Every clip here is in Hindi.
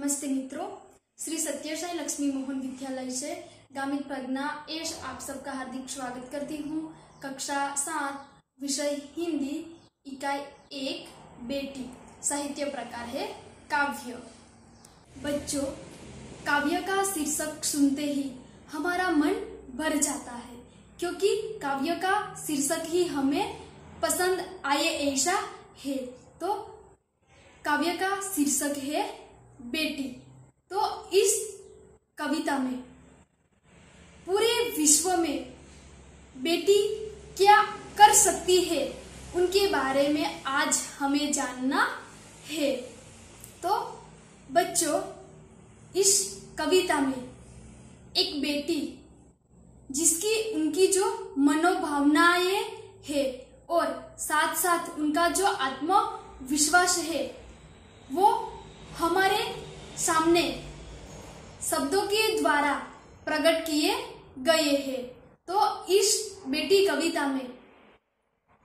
नमस्ते मित्रों, श्री सत्य साई लक्ष्मी मोहन विद्यालय से गामित प्रज्ञा एश आप सबका हार्दिक स्वागत करती हूँ। कक्षा 7 विषय हिंदी इकाई 1 बेटी साहित्य प्रकार है काव्य। बच्चों, काव्य का शीर्षक सुनते ही हमारा मन भर जाता है, क्योंकि काव्य का शीर्षक ही हमें पसंद आए ऐसा है। तो काव्य का शीर्षक है बेटी। तो इस कविता में पूरे विश्व में बेटी क्या कर सकती है उनके बारे में आज हमें जानना है। तो बच्चों, इस कविता में एक बेटी जिसकी उनकी जो मनोभावनाएं है और साथ साथ उनका जो आत्मविश्वास है वो हमारे सामने शब्दों के द्वारा प्रकट किए गए हैं। तो इस बेटी कविता में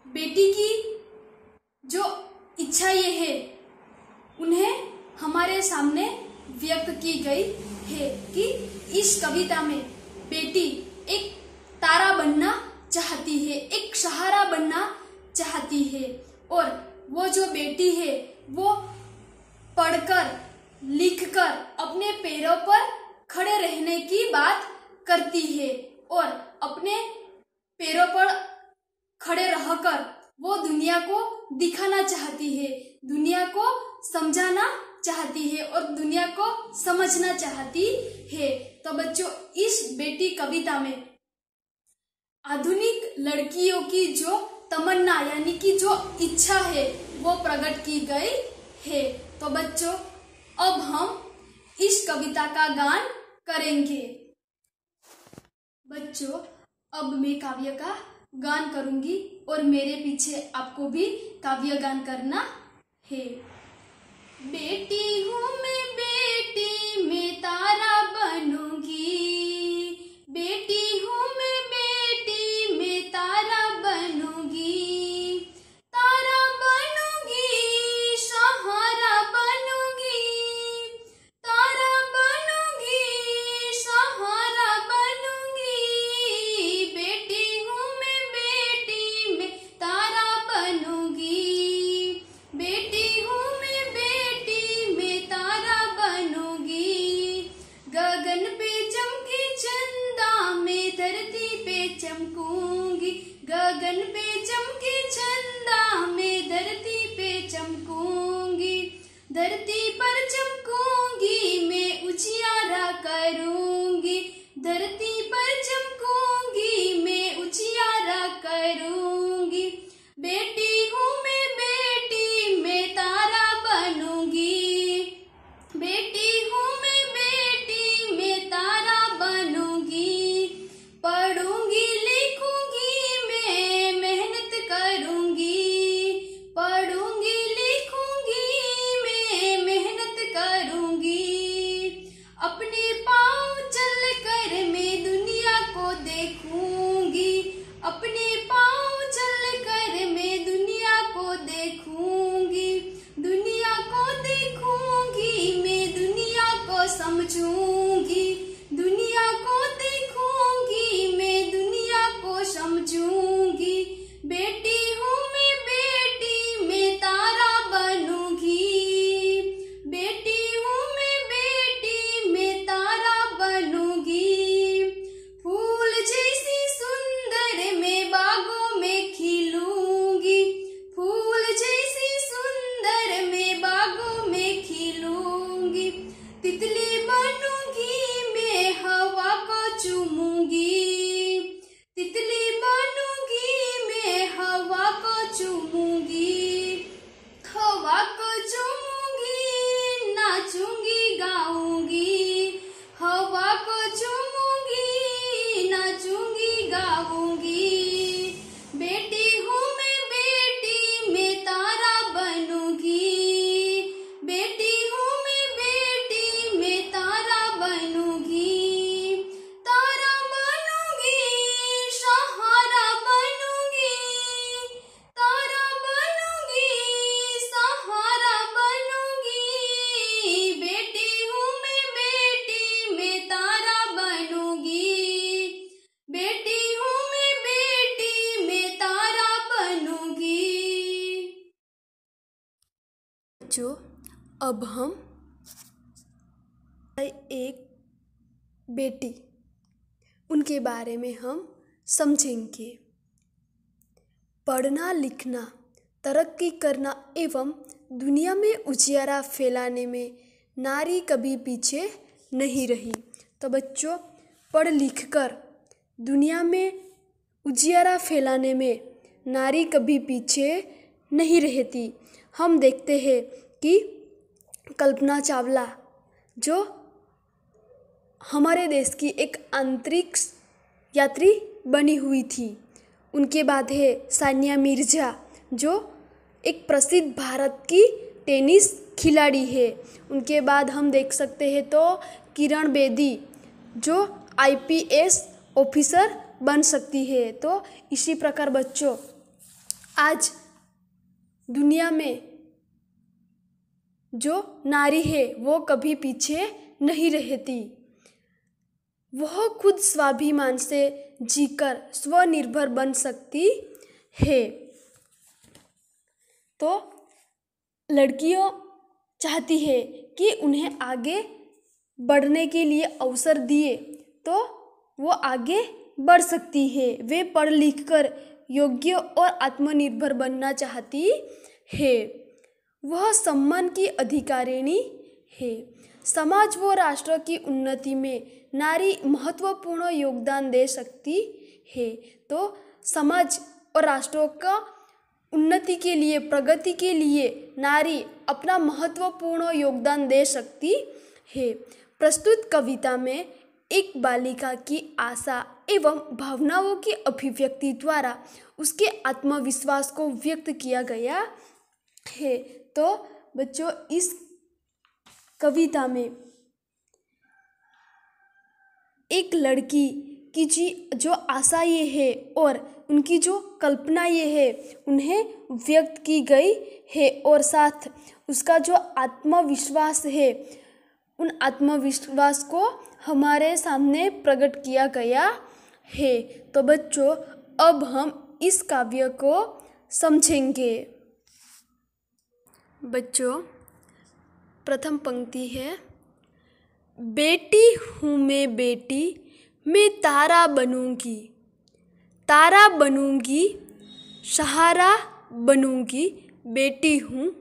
बेटी की जो इच्छाएं है उन्हें हमारे सामने व्यक्त की गई है कि इस कविता में बेटी एक तारा बनना चाहती है, एक सहारा बनना चाहती है और वो जो बेटी है वो पढ़कर लिखकर अपने पैरों पर खड़े रहने की बात करती है और अपने पैरों पर खड़े रहकर वो दुनिया को दिखाना चाहती है, दुनिया को समझाना चाहती है और दुनिया को समझना चाहती है। तो बच्चों, इस बेटी कविता में आधुनिक लड़कियों की जो तमन्ना यानी कि जो इच्छा है वो प्रकट की गई है। तो बच्चों, अब हम इस कविता का गान करेंगे। बच्चों, अब मैं काव्य का गान करूंगी और मेरे पीछे आपको भी काव्य गान करना है। बेटी हूँ मैं, बेटी मैं तारा बनूंगी, बेटी हूँ मैं, बेटी मैं तारा बनूंगी, तारा बनूंगी, सहारा बनूंगी, तारा बनूंगी, सहारा बनूंगी, बेटी हूँ मैं, बेटी मैं तारा बनूंगी, बेटी हूँ मैं, बेटी मैं तारा बनूंगी, गगन पे चमके चंदा मैं धरती पे चमकूंगी, गगन पे चमके चंदा मैं धरती पे चमकूंगी, धरती पर चमकूंगी मैं उजियारा करूंगी, धरती पर चमकूंगी मैं उजियारा करूंगी, बेटी हूँ मैं, बेटी मैं तारा बनूंगी, बेटी हूँ मैं, बेटी मैं तारा बनूंगी, पढ़ूंगी लिखूंगी मैं मेहनत करूंगी, पढ़ूंगी लिखूंगी मैं मेहनत करूंगी, अपने पाँव चल कर मैं दुनिया को देखूंगी, अपने पाँव चल कर मैं दुनिया को देखूंगी, दुनिया को देखूंगी मैं दुनिया को समझूंगी, दुनिया को देखूंगी मैं दुनिया को समझूंगी, बेटी हूँ मैं, बेटी मैं तारा बनूंगी, बेटी हूँ मैं, बेटी मैं तारा बनूंगी, फूल जैसी सुंदर मैं बागों में खिलूंगी, फूल जैसी सुंदर मैं बागों में खिलूंगी, तितली बनूंगी मैं हवा को चूमूंगी, तितली बनूंगी मैं हवा को चूमूंगी, हवा को चूमूंगी, नाचूंगी गाऊंगी, हवा को चूमूंगी, नाचूंगी गाऊंगी, बेटी हूँ मैं, बेटी मैं तारा बनूंगी, बेटी हूँ मैं, बेटी मैं तारा बनूंगी, तारा बनूंगी, सहारा बनूंगी, तारा बनूंगी, सहारा बनूंगी, बेटी हूँ बच्चों, अब हम एक बेटी उनके बारे में हम समझेंगे। पढ़ना लिखना, तरक्की करना एवं दुनिया में उजियारा फैलाने में नारी कभी पीछे नहीं रही। तो बच्चों, पढ़ लिख कर दुनिया में उजियारा फैलाने में नारी कभी पीछे नहीं रहती। हम देखते हैं कि कल्पना चावला जो हमारे देश की एक अंतरिक्ष यात्री बनी हुई थी, उनके बाद है सानिया मिर्जा जो एक प्रसिद्ध भारत की टेनिस खिलाड़ी है। उनके बाद हम देख सकते हैं तो किरण बेदी जो IPS ऑफिसर बन सकती है। तो इसी प्रकार बच्चों, आज दुनिया में जो नारी है वो कभी पीछे नहीं रहती। वह खुद स्वाभिमान से जीकर स्वनिर्भर बन सकती है। तो लड़कियों चाहती है कि उन्हें आगे बढ़ने के लिए अवसर दिए तो वो आगे बढ़ सकती है। वे पढ़ लिख कर योग्य और आत्मनिर्भर बनना चाहती है। वह सम्मान की अधिकारिणी है। समाज व राष्ट्र की उन्नति में नारी महत्वपूर्ण योगदान दे सकती है। तो समाज और राष्ट्रों का उन्नति के लिए, प्रगति के लिए नारी अपना महत्वपूर्ण योगदान दे सकती है। प्रस्तुत कविता में एक बालिका की आशा एवं भावनाओं की अभिव्यक्ति द्वारा उसके आत्मविश्वास को व्यक्त किया गया है। तो बच्चों, इस कविता में एक लड़की की जो आशा ये है और उनकी जो कल्पना ये है उन्हें व्यक्त की गई है और साथ उसका जो आत्मविश्वास है उन आत्मविश्वास को हमारे सामने प्रकट किया गया है। तो बच्चों, अब हम इस काव्य को समझेंगे। बच्चों, प्रथम पंक्ति है, बेटी हूँ मैं बेटी, मैं तारा बनूंगी, तारा बनूंगी, सहारा बनूंगी, बेटी हूँ।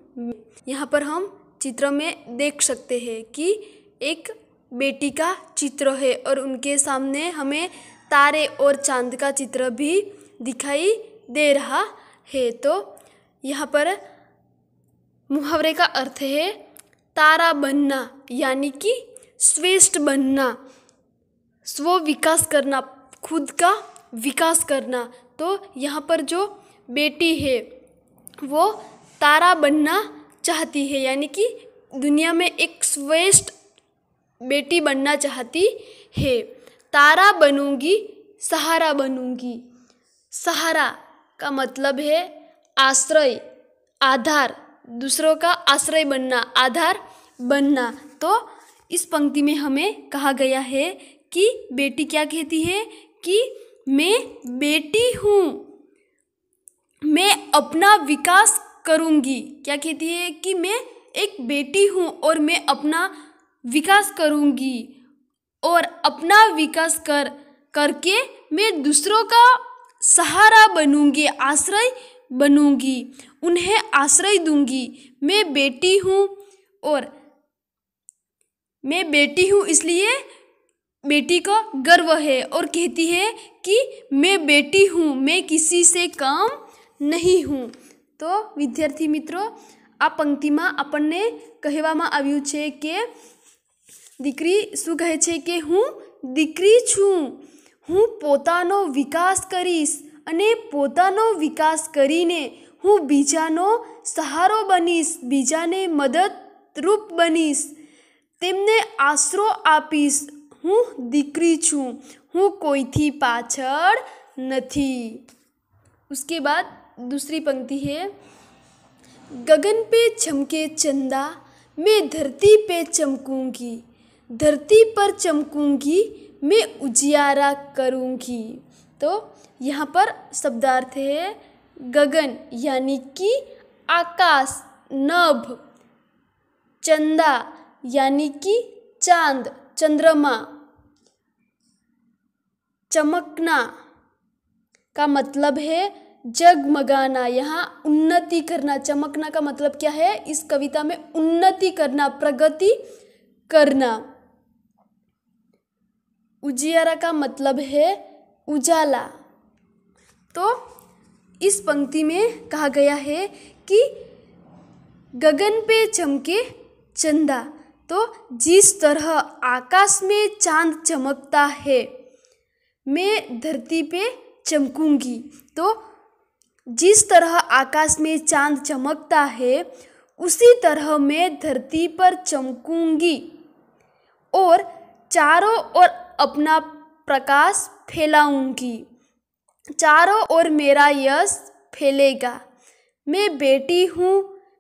यहाँ पर हम चित्र में देख सकते हैं कि एक बेटी का चित्र है और उनके सामने हमें तारे और चांद का चित्र भी दिखाई दे रहा है। तो यहाँ पर मुहावरे का अर्थ है तारा बनना, यानी कि श्रेष्ठ बनना, स्व विकास करना, खुद का विकास करना। तो यहाँ पर जो बेटी है वो तारा बनना चाहती है, यानी कि दुनिया में एक श्रेष्ठ बेटी बनना चाहती है। तारा बनूंगी, सहारा बनूंगी। सहारा का मतलब है आश्रय, आधार, दूसरों का आश्रय बनना, आधार बनना। तो इस पंक्ति में हमें कहा गया है कि बेटी क्या कहती है कि मैं बेटी हूँ, मैं अपना विकास करूँगी। क्या कहती है कि मैं एक बेटी हूँ और मैं अपना विकास करूँगी और अपना विकास करके मैं दूसरों का सहारा बनूँगी, आश्रय बनूँगी, उन्हें आश्रय दूँगी। मैं बेटी हूँ और मैं बेटी हूँ इसलिए बेटी को गर्व है और कहती है कि मैं बेटी हूँ, मैं किसी से कम नहीं हूँ। तो विद्यार्थी मित्रों, આ પંક્તિમાં આપણને કહેવામાં આવ્યું છે કે દીકરી શું કહે છે કે હું દીકરી છું, હું પોતાનો વિકાસ કરીશ અને પોતાનો વિકાસ કરીને હું બીજાનો સહારો બનીશ, બીજાને મદદરૂપ બનીશ, તેમને આશરો આપીશ। હું દીકરી છું, હું કોઈથી પાછળ નથી। उसके बाद दूसरी पंक्ति है, गगन पे चमके चंदा, मैं धरती पे चमकूंगी, धरती पर चमकूंगी, मैं उजियारा करूंगी। तो यहाँ पर शब्दार्थ है गगन, यानी कि आकाश, नभ, चंदा यानी कि चांद, चंद्रमा। चमकना का मतलब है जगमगाना, यहाँ उन्नति करना। चमकना का मतलब क्या है इस कविता में? उन्नति करना, प्रगति करना। उजियारा का मतलब है उजाला। तो इस पंक्ति में कहा गया है कि गगन पे चमके चंदा। तो जिस तरह आकाश में चांद चमकता है, मैं धरती पे चमकूंगी। तो जिस तरह आकाश में चांद चमकता है, उसी तरह मैं धरती पर चमकूंगी और चारों ओर अपना प्रकाश फैलाऊंगी। चारों ओर मेरा यश फैलेगा। मैं बेटी हूँ,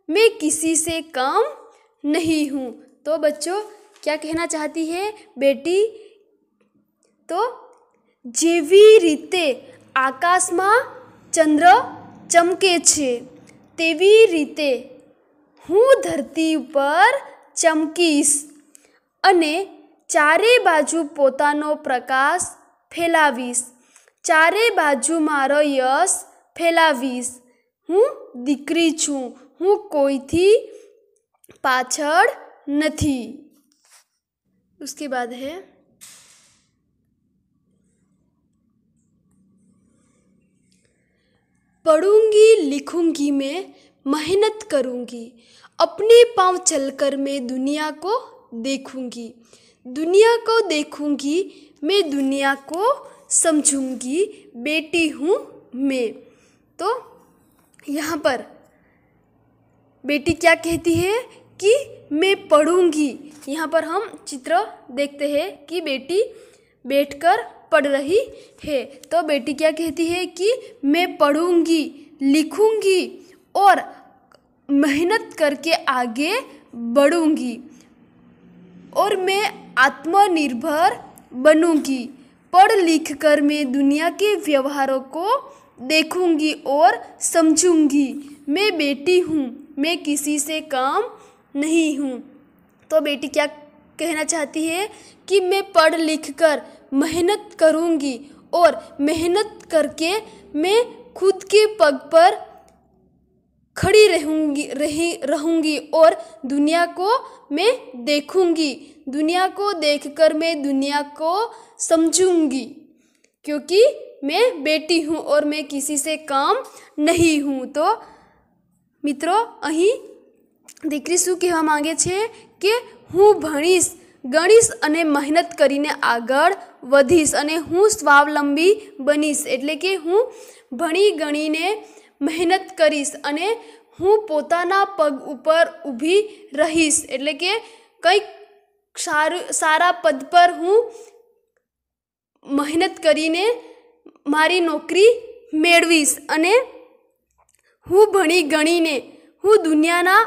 मैं किसी से कम नहीं हूँ। तो बच्चों क्या कहना चाहती है बेटी? तो जेवी रीते आकाशમાં ચંદ્ર ચમકે છે, તેવી રીતે હું ધરતી ઉપર ચમકીશ અને ચારે બાજુ પોતાનો પ્રકાશ ફેલાવીશ, ચારે બાજુ મારો યશ ફેલાવીશ। હું દીકરી છું, હું કોઈથી પાછળ નથી। उसके बाद है पढ़ूंगी लिखूंगी मैं मेहनत करूंगी, अपने पाँव चलकर मैं दुनिया को देखूंगी, दुनिया को देखूंगी मैं दुनिया को समझूंगी, बेटी हूँ मैं। तो यहाँ पर बेटी क्या कहती है कि मैं पढ़ूंगी। यहाँ पर हम चित्र देखते हैं कि बेटी बैठकर पढ़ रही है। तो बेटी क्या कहती है कि मैं पढ़ूंगी, लिखूंगी और मेहनत करके आगे बढ़ूंगी और मैं आत्मनिर्भर बनूंगी। पढ़ लिख कर मैं दुनिया के व्यवहारों को देखूंगी और समझूंगी। मैं बेटी हूँ, मैं किसी से कम नहीं हूँ। तो बेटी क्या कहना चाहती है कि मैं पढ़ लिख कर मेहनत करूंगी और मेहनत करके मैं खुद के पग पर खड़ी रहूंगी और दुनिया को मैं देखूंगी, दुनिया को देखकर मैं दुनिया को समझूंगी, क्योंकि मैं बेटी हूँ और मैं किसी से कम नहीं हूँ। तो મિત્રો અહીં દીકરી શું કહેવા માંગે છે કે હું ભણીશ, ગણીશ અને મહેનત કરીને આગળ વધીશ અને હું સ્વાવલંબી બનીશ। એટલે કે હું ભણી ગણીને મહેનત કરીશ અને હું પોતાના પગ ઉપર ઊભી રહીશ। એટલે કે કંઈક સારા પદ પર હું મહેનત કરીને મારી નોકરી મેળવીશ અને હું ભણી ગણીને હું દુનિયાના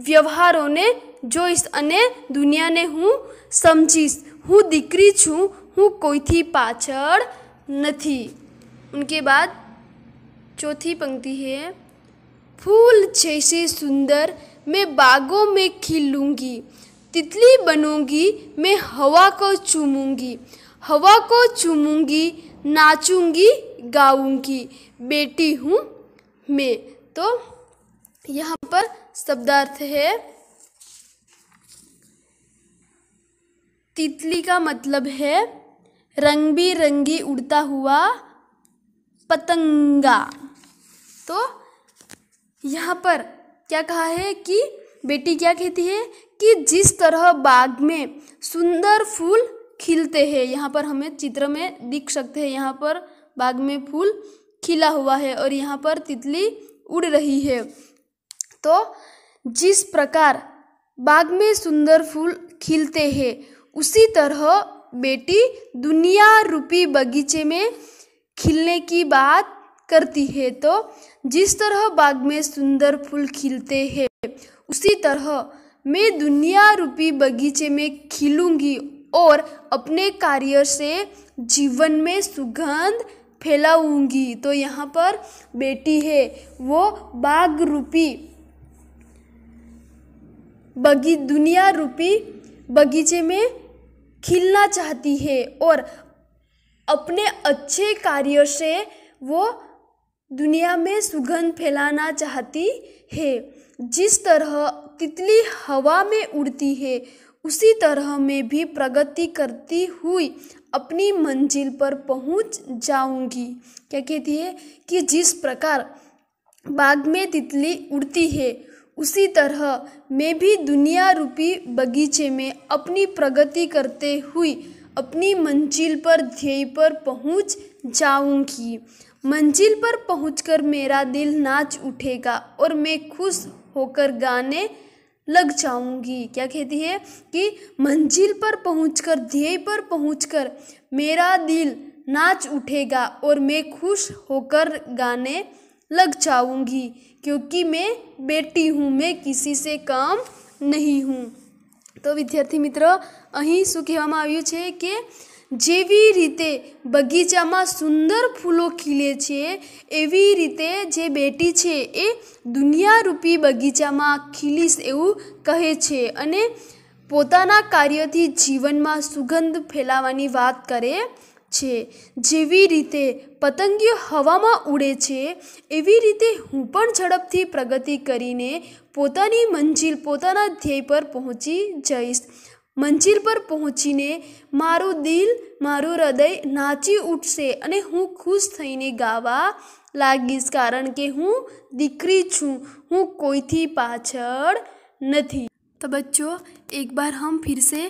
વ્યવહારોને જોઈશ અને દુનિયાને હું સમજીશ। હું દીકરી છું, હું કોઈથી પાછળ નથી। उनके बाद चौथी पंक्ति है फूल जैसे सुंदर मैं बागों में खिलूंगी, तितली बनूंगी मैं हवा को चूमूंगी, हवा को चूमूंगी, नाचूंगी गाऊंगी, बेटी हूँ मैं। तो यहाँ पर शब्दार्थ है तितली का मतलब है रंग बिरंगी उड़ता हुआ पतंगा। तो यहाँ पर क्या कहा है कि बेटी क्या कहती है कि जिस तरह बाग में सुंदर फूल खिलते हैं, यहाँ पर हमें चित्र में दिख सकते हैं, यहाँ पर बाग में फूल खिला हुआ है और यहाँ पर तितली उड़ रही है। तो जिस प्रकार बाग में सुंदर फूल खिलते हैं, उसी तरह बेटी दुनिया रूपी बगीचे में खिलने की बात करती है। तो जिस तरह बाग में सुंदर फूल खिलते हैं, उसी तरह मैं दुनिया रूपी बगीचे में खिलूंगी और अपने कार्य से जीवन में सुगंध फैलाऊंगी। तो यहाँ पर बेटी है वो बाग रूपी दुनिया रूपी बगीचे में खिलना चाहती है और अपने अच्छे कार्यों से वो दुनिया में सुगंध फैलाना चाहती है। जिस तरह तितली हवा में उड़ती है उसी तरह मैं भी प्रगति करती हुई अपनी मंजिल पर पहुंच जाऊंगी। क्या कहती है कि जिस प्रकार बाग में तितली उड़ती है उसी तरह मैं भी दुनिया रूपी बगीचे में अपनी प्रगति करते हुई अपनी मंजिल पर ध्येय पर पहुंच जाऊंगी। मंजिल पर पहुंचकर मेरा दिल नाच उठेगा और मैं खुश होकर गाने लग जाऊंगी। क्या कहती है कि मंजिल पर पहुंचकर ध्येय पर पहुंचकर मेरा दिल नाच उठेगा और मैं खुश होकर गाने लग जाऊंगी, क्योंकि मैं बेटी हूँ, मैं किसी से कम नहीं हूँ। तो વિદ્યાર્થી મિત્રો, અહીં શું કહેવામાં આવ્યું છે કે જેવી રીતે બગીચામાં સુંદર ફૂલો ખીલે છે એવી રીતે જે બેટી છે એ દુનિયારૂપી બગીચામાં ખીલીશ એવું કહે છે અને પોતાના કાર્યથી જીવનમાં સુગંધ ફેલાવવાની વાત કરે છે। જેવી રીતે પતંગિયો હવામાં ઉડે છે એવી રીતે હું પણ ઝડપથી પ્રગતિ કરીને પોતાની મંજિલ પોતાના ધ્યેય પર પહોંચી જઈશ। મંજિલ પર પહોંચીને મારું દિલ મારું હૃદય નાચી ઉઠશે અને હું ખુશ થઈને ગાવા લાગીશ, કારણ કે હું દીકરી છું, હું કોઈથી પાછળ નથી। तो बच्चों, एक बार हम फिर से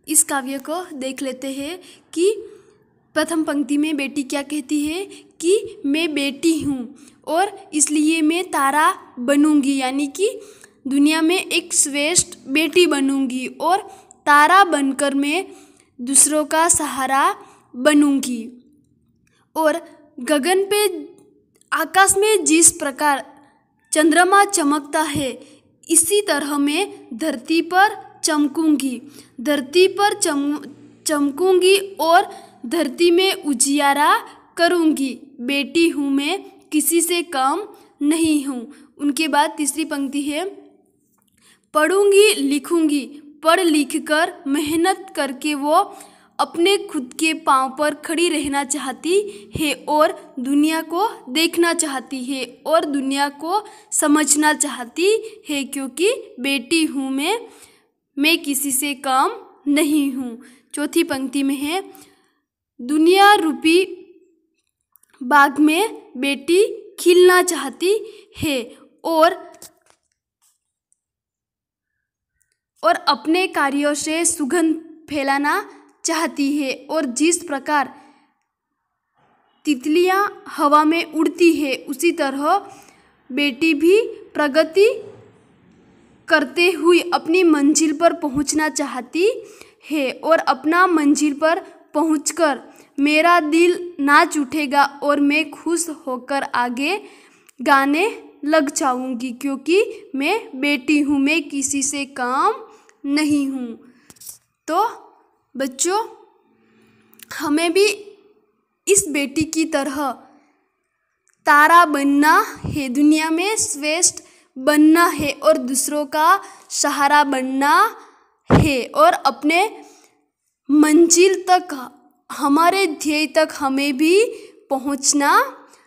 इस काव्य को देख लेते हैं कि प्रथम पंक्ति में बेटी क्या कहती है कि मैं बेटी हूँ और इसलिए मैं तारा बनूंगी, यानी कि दुनिया में एक श्रेष्ठ बेटी बनूंगी और तारा बनकर मैं दूसरों का सहारा बनूंगी। और गगन पे आकाश में जिस प्रकार चंद्रमा चमकता है इसी तरह मैं धरती पर चमकूंगी, धरती पर चमकूंगी और धरती में उजियारा करूंगी। बेटी हूँ मैं, किसी से कम नहीं हूँ। उनके बाद तीसरी पंक्ति है, पढ़ूंगी लिखूंगी, पढ़ लिख कर मेहनत करके वो अपने खुद के पाँव पर खड़ी रहना चाहती है और दुनिया को देखना चाहती है और दुनिया को समझना चाहती है, क्योंकि बेटी हूँ मैं किसी से कम नहीं हूँ। चौथी पंक्ति में है, दुनिया रूपी बाग में बेटी खिलना चाहती है और अपने कार्यों से सुगंध फैलाना चाहती है। और जिस प्रकार तितलियां हवा में उड़ती है उसी तरह बेटी भी प्रगति करते हुए अपनी मंजिल पर पहुंचना चाहती है और अपना मंजिल पर पहुंचकर मेरा दिल नाच उठेगा और मैं खुश होकर आगे गाने लग जाऊंगी, क्योंकि मैं बेटी हूँ, मैं किसी से कम नहीं हूँ। तो बच्चों, हमें भी इस बेटी की तरह तारा बनना है, दुनिया में श्रेष्ठ बनना है और दूसरों का सहारा बनना है और अपने मंजिल तक, हमारे ध्येय तक हमें भी पहुंचना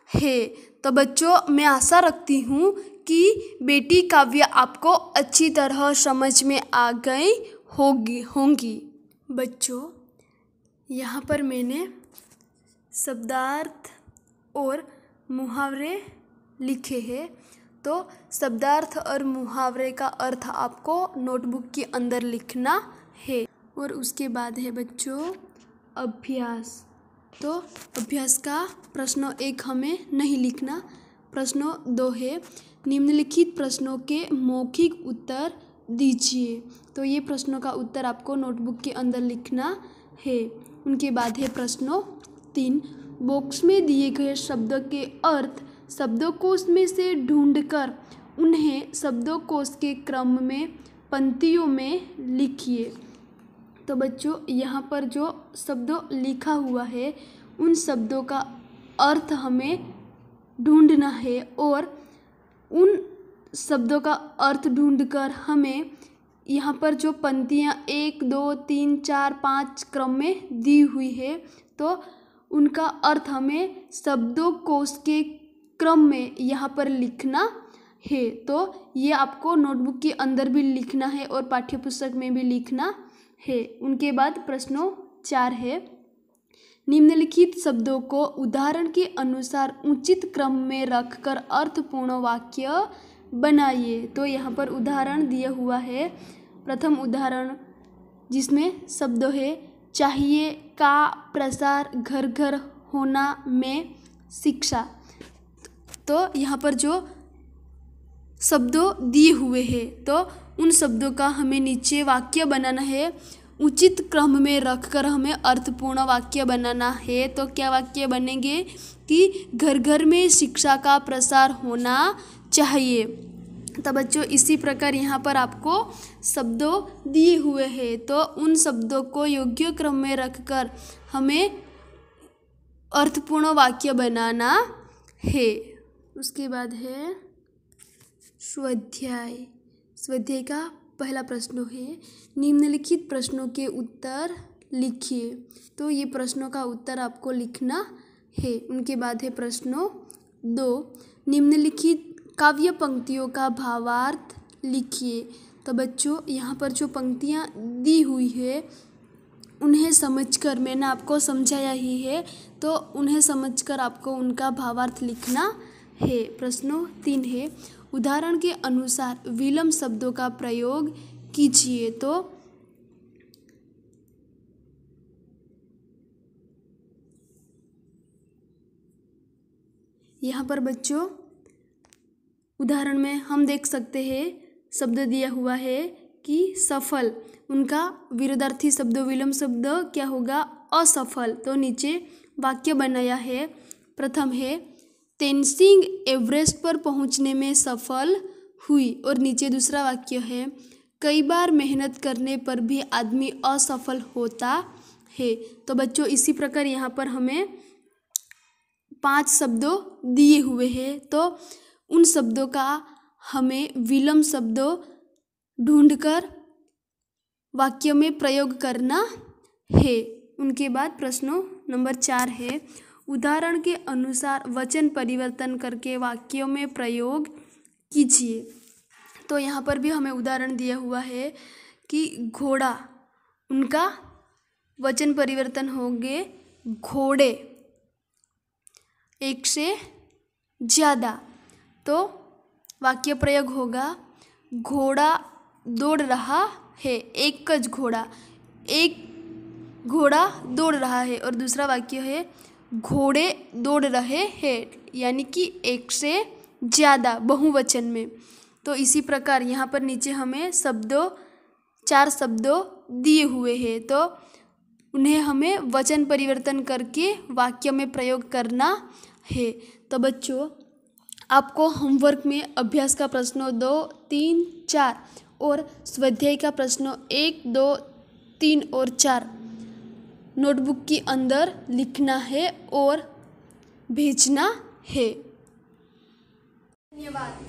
है। तो बच्चों, मैं आशा रखती हूँ कि बेटी काव्य आपको अच्छी तरह समझ में आ गई होंगी। बच्चों, यहाँ पर मैंने शब्दार्थ और मुहावरे लिखे हैं, तो शब्दार्थ और मुहावरे का अर्थ आपको नोटबुक के अंदर लिखना है। और उसके बाद है बच्चों अभ्यास। तो अभ्यास का प्रश्न 1 हमें नहीं लिखना, प्रश्न 2 है, निम्नलिखित प्रश्नों के मौखिक उत्तर दीजिए। तो ये प्रश्नों का उत्तर आपको नोटबुक के अंदर लिखना है। उनके बाद है प्रश्न 3, बॉक्स में दिए गए शब्द के अर्थ शब्दकोश में से ढूंढकर उन्हें शब्दकोश के क्रम में पंक्तियों में लिखिए। तो बच्चों, यहाँ पर जो शब्द लिखा हुआ है उन शब्दों का अर्थ हमें ढूंढना है और उन शब्दों का अर्थ ढूंढकर हमें यहाँ पर जो पंक्तियाँ 1 2 3 4 5 क्रम में दी हुई है तो उनका अर्थ हमें शब्दों कोश के क्रम में यहाँ पर लिखना है। तो ये आपको नोटबुक के अंदर भी लिखना है और पाठ्यपुस्तक में भी लिखना है। उनके बाद प्रश्नों 4 है, निम्नलिखित शब्दों को उदाहरण के अनुसार उचित क्रम में रखकर अर्थपूर्ण वाक्य बनाइए। तो यहाँ पर उदाहरण दिया हुआ है। प्रथम उदाहरण जिसमें शब्द है चाहिए का प्रसार घर घर होना में शिक्षा। तो यहाँ पर जो शब्दों दिए हुए हैं तो उन शब्दों का हमें नीचे वाक्य बनाना है। उचित क्रम में रखकर हमें अर्थपूर्ण वाक्य बनाना है। तो क्या वाक्य बनेंगे कि घर घर में शिक्षा का प्रसार होना चाहिए। तो बच्चों इसी प्रकार यहाँ पर आपको शब्दों दिए हुए हैं तो उन शब्दों को योग्य क्रम में रखकर हमें अर्थपूर्ण वाक्य बनाना है। उसके बाद है स्वाध्याय। स्वाध्याय का पहला प्रश्न है, निम्नलिखित प्रश्नों के उत्तर लिखिए। तो ये प्रश्नों का उत्तर आपको लिखना है। उनके बाद है प्रश्न 2, निम्नलिखित काव्य पंक्तियों का भावार्थ लिखिए। तो बच्चों यहाँ पर जो पंक्तियाँ दी हुई है उन्हें समझकर, मैंने आपको समझाया ही है तो उन्हें समझकर आपको उनका भावार्थ लिखना है। प्रश्न 3 है, उदाहरण के अनुसार विलोम शब्दों का प्रयोग कीजिए। तो यहाँ पर बच्चों उदाहरण में हम देख सकते हैं शब्द दिया हुआ है कि सफल, उनका विरोधार्थी शब्द विलोम शब्द क्या होगा असफल। तो नीचे वाक्य बनाया है। प्रथम है तेनसिंग एवरेस्ट पर पहुंचने में सफल हुई और नीचे दूसरा वाक्य है कई बार मेहनत करने पर भी आदमी असफल होता है। तो बच्चों इसी प्रकार यहाँ पर हमें 5 शब्दों दिए हुए हैं तो उन शब्दों का हमें विलोम शब्दों ढूंढकर वाक्य में प्रयोग करना है। उनके बाद प्रश्न नंबर 4 है, उदाहरण के अनुसार वचन परिवर्तन करके वाक्यों में प्रयोग कीजिए। तो यहाँ पर भी हमें उदाहरण दिया हुआ है कि घोड़ा, उनका वचन परिवर्तन होंगे घोड़े, एक से ज़्यादा। तो वाक्य प्रयोग होगा घोड़ा दौड़ रहा है, एक घोड़ा, एक घोड़ा दौड़ रहा है। और दूसरा वाक्य है घोड़े दौड़ रहे हैं, यानी कि एक से ज़्यादा बहुवचन में। तो इसी प्रकार यहाँ पर नीचे हमें 4 शब्दों दिए हुए हैं तो उन्हें हमें वचन परिवर्तन करके वाक्य में प्रयोग करना है। तो बच्चों आपको होमवर्क में अभ्यास का प्रश्न 2, 3, 4 और स्वाध्याय का प्रश्न 1, 2, 3 और 4 नोटबुक के अंदर लिखना है और भेजना है। धन्यवाद।